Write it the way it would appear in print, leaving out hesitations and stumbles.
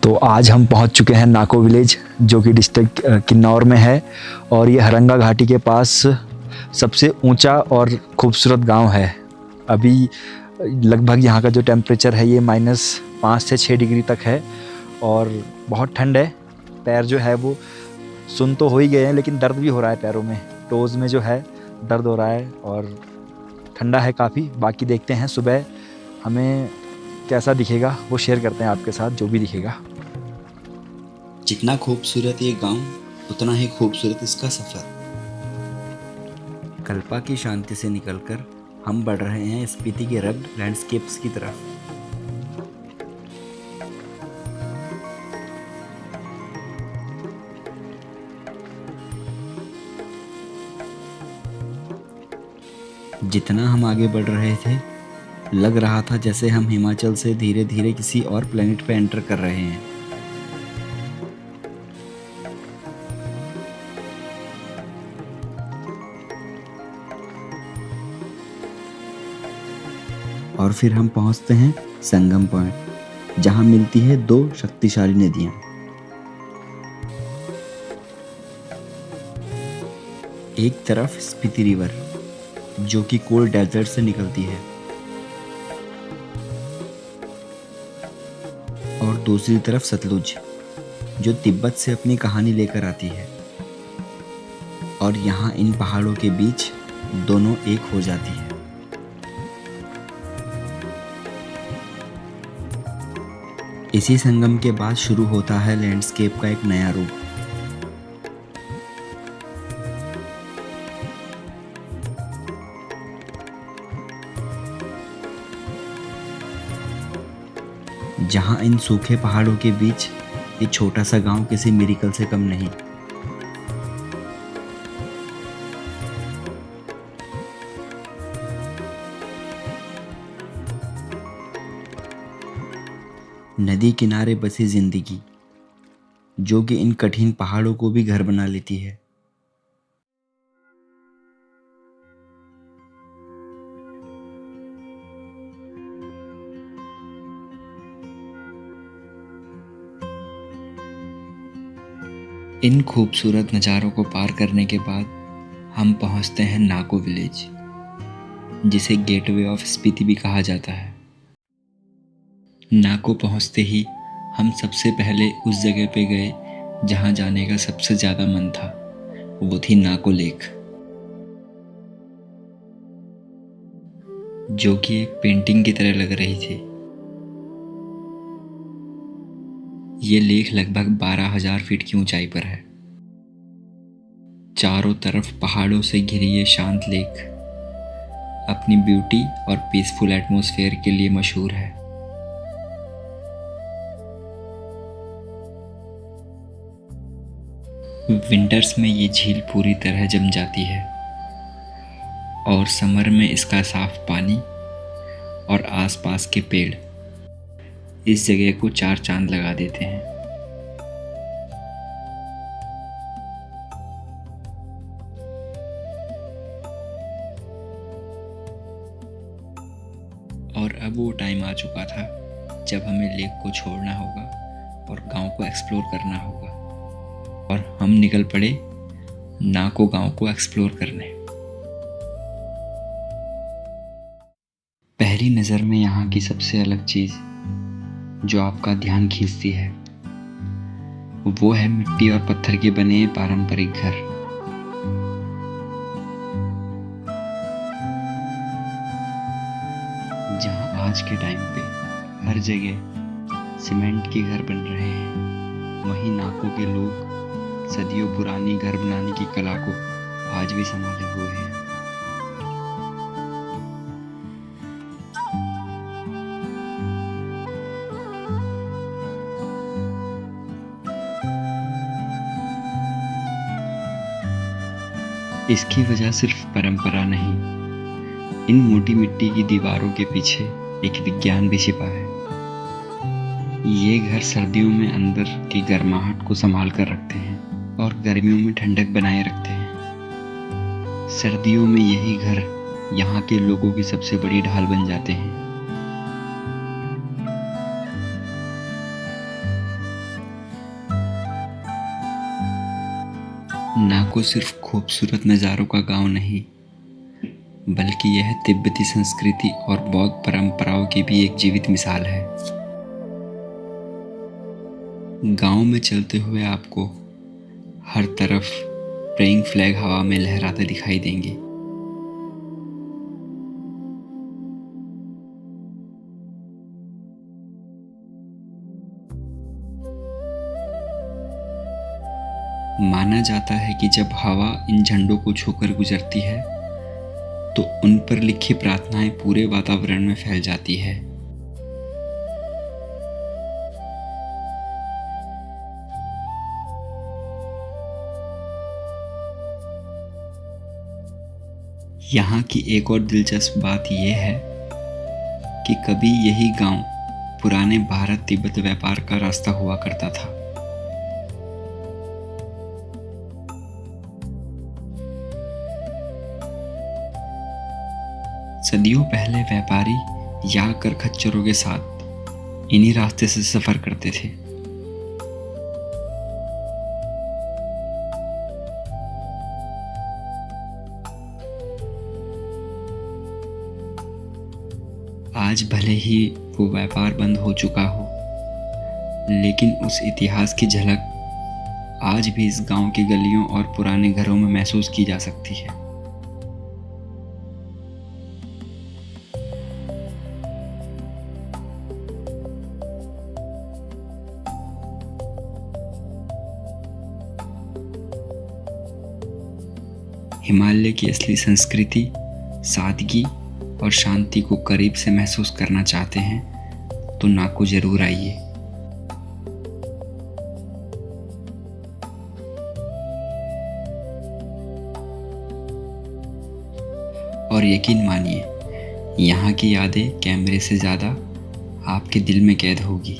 तो आज हम पहुंच चुके हैं नाको विलेज, जो कि डिस्ट्रिक्ट किन्नौर में है और ये हरंगा घाटी के पास सबसे ऊंचा और खूबसूरत गांव है। अभी लगभग यहाँ का जो टेम्परेचर है ये -5 से 6 डिग्री तक है और बहुत ठंड है। पैर जो है वो सुन तो हो ही गए हैं, लेकिन दर्द भी हो रहा है पैरों में, टोज़ में जो है दर्द हो रहा है और ठंडा है काफ़ी। बाकी देखते हैं सुबह हमें कैसा दिखेगा, वो शेयर करते हैं आपके साथ जो भी दिखेगा। जितना खूबसूरत ये गांव उतना ही खूबसूरत इसका सफ़र। कल्पा की शांति से निकलकर हम बढ़ रहे हैं स्पीति के रग्ड लैंडस्केप्स की तरफ। जितना हम आगे बढ़ रहे थे लग रहा था जैसे हम हिमाचल से धीरे धीरे किसी और प्लेनेट पे एंटर कर रहे हैं। और फिर हम पहुंचते हैं संगम पॉइंट, जहां मिलती है दो शक्तिशाली नदियां। एक तरफ स्पीति रिवर जो कि कोल्ड डेजर्ट से निकलती है और दूसरी तरफ सतलुज जो तिब्बत से अपनी कहानी लेकर आती है और यहाँ इन पहाड़ों के बीच दोनों एक हो जाती है। इसी संगम के बाद शुरू होता है लैंडस्केप का एक नया रूप। जहां इन सूखे पहाड़ों के बीच एक छोटा सा गांव किसी मिरेकल से कम नहीं। नदी किनारे बसी जिंदगी जो कि इन कठिन पहाड़ों को भी घर बना लेती है। इन खूबसूरत नज़ारों को पार करने के बाद हम पहुंचते हैं नाको विलेज, जिसे गेटवे ऑफ स्पीति भी कहा जाता है। नाको पहुंचते ही हम सबसे पहले उस जगह पे गए जहां जाने का सबसे ज़्यादा मन था, वो थी नाको लेक, जो कि एक पेंटिंग की तरह लग रही थी। ये लेक लगभग 12,000 फीट की ऊंचाई पर है। चारों तरफ पहाड़ों से घिरी ये शांत लेक अपनी ब्यूटी और पीसफुल एटमॉस्फेयर के लिए मशहूर है। विंटर्स में ये झील पूरी तरह जम जाती है और समर में इसका साफ पानी और आसपास के पेड़ इस जगह को 4 चांद लगा देते हैं। और अब वो टाइम आ चुका था जब हमें लेक को छोड़ना होगा और गांव को एक्सप्लोर करना होगा, और हम निकल पड़े नाको गांव को एक्सप्लोर करने। पहली नज़र में यहाँ की सबसे अलग चीज़ जो आपका ध्यान खींचती है वो है मिट्टी और पत्थर के बने पारंपरिक घर। जहाँ आज के टाइम पे हर जगह सीमेंट के घर बन रहे हैं, वहीं नाको के लोग सदियों पुरानी घर बनाने की कला को आज भी संभाले हुए हैं। इसकी वजह सिर्फ परंपरा नहीं, इन मोटी मिट्टी की दीवारों के पीछे एक विज्ञान भी छिपा है। ये घर सर्दियों में अंदर की गर्माहट को संभाल कर रखते हैं और गर्मियों में ठंडक बनाए रखते हैं। सर्दियों में यही घर यहाँ के लोगों की सबसे बड़ी ढाल बन जाते हैं। नाको सिर्फ खूबसूरत नज़ारों का गांव नहीं, बल्कि यह तिब्बती संस्कृति और बौद्ध परंपराओं की भी एक जीवित मिसाल है। गांव में चलते हुए आपको हर तरफ प्रेइंग फ्लैग हवा में लहराते दिखाई देंगे। माना जाता है कि जब हवा इन झंडों को छूकर गुजरती है तो उन पर लिखी प्रार्थनाएं पूरे वातावरण में फैल जाती है। यहाँ की एक और दिलचस्प बात यह है कि कभी यही गांव पुराने भारत तिब्बत व्यापार का रास्ता हुआ करता था। सदियों पहले व्यापारी या कर खच्चरों के साथ इन्हीं रास्ते से सफर करते थे। आज भले ही वो व्यापार बंद हो चुका हो, लेकिन उस इतिहास की झलक आज भी इस गांव की गलियों और पुराने घरों में महसूस की जा सकती है। हिमालय की असली संस्कृति, सादगी और शांति को करीब से महसूस करना चाहते हैं तो नाको जरूर आइए। और यकीन मानिए, यहाँ की यादें कैमरे से ज़्यादा आपके दिल में कैद होगी।